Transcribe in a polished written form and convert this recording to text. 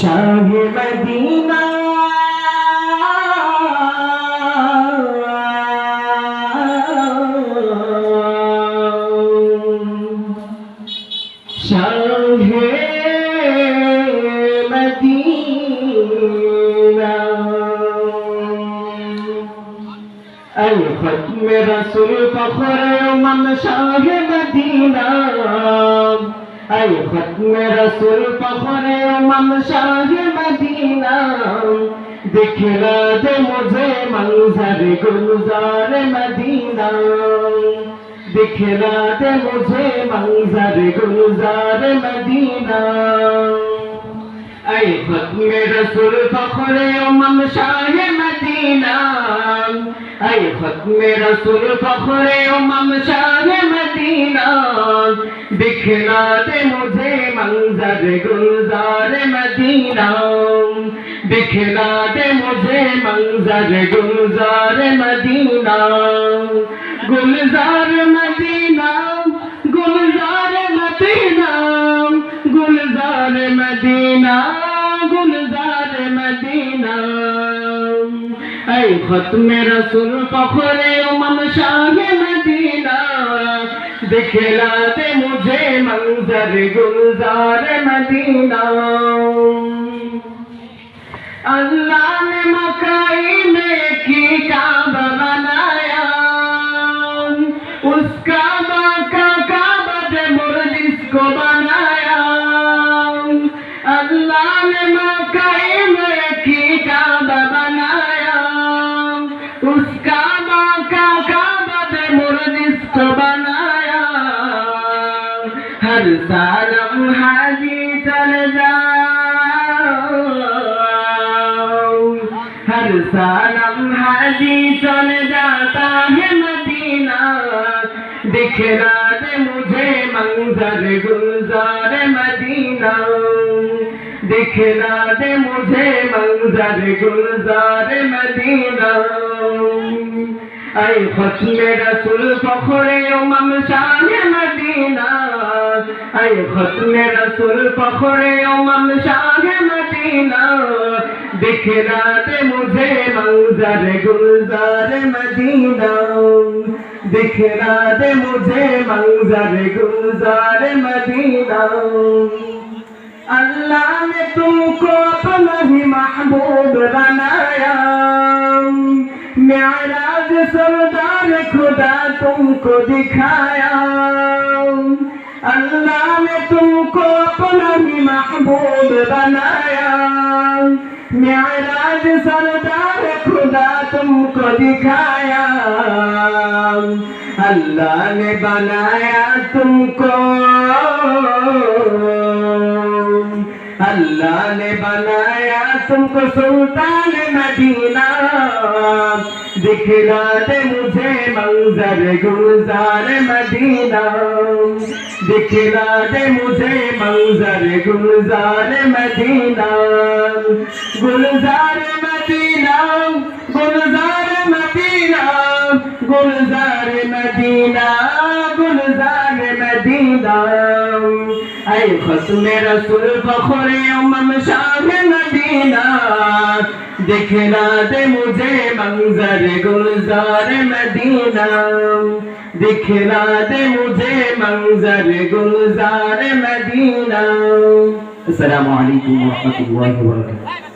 Shah Medina Shah Medina अल खत्म रसूल फखर उमम Shah Medina अल खत्म रसूल फखर उमम शाह मदीना दिखला दे मुझे मंजर गुलजार मदीना दिखला दे मुझे मंजर गुलजार मदीना ऐ खत्म रसूल फखर उमम शाह मदीना ऐ खत्म रसूल फखर उमम शाह मदीना दिखला दे मुझे मंजर गुलजार मदीना दिखला दे मुझे मंजर गुलजार मदीना गुलजार मदीना गुलजार मदीना गुलजार मदीना गुलजार मदीना ऐ खत्म रसूल फखर उमम शाह मदीना दिखला दे मुझे मंजर गुलजार मदीना अल्लाह ने मकाई में की काबा बनाया उस काबा का काबा दे मुर्दिस को बनाया अल्लाह ने मकाई में की काबा बनाया उस काबा का काबा दे मुर्दिस को बनाया हर साल हाजी चल जाओ हर साल हाजी चल जाता है मदीना दिखला दे मुझे मंजर गुलजार मदीना दिखला दे मुझे मंजर गुलजार मदीना ऐ खत्म रसूल फखर उमम शाह मदीना ऐ खत्म रसूल फखर उमम शाह मदीना दिखला दे मुझे मंजर गुलजार मदीना दिखला दे मुझे मंजर गुलजार मदीना अल्लाह ने तुमको अपना ही महबूब बनाया मेराज सरदार खुदा तुमको दिखाया अल्लाह ने तुमको अपना ही महबूब बनाया मेराज सरदार खुदा तुमको दिखाया अल्लाह ने बनाया तुमको अल्लाह ने बनाया तुमको सुल्तान मदीना दिखला दे मुझे मंजर गुलजार मदीना दिखला दे मुझे मंजर गुलजार मदीना गुलजार मदीना गुलजार मदीना गुलजार मदीना गुलजार मदीना ऐ खत्म रसूल फखर उमम शाह मदीना दिखला दे मुझे मंजर गुलजार मदीना दिखला दे मुझे मंजर गुलजार मदीना। अस्सलामु अलैकुम व रहमतुल्लाहि व बरकातुहू।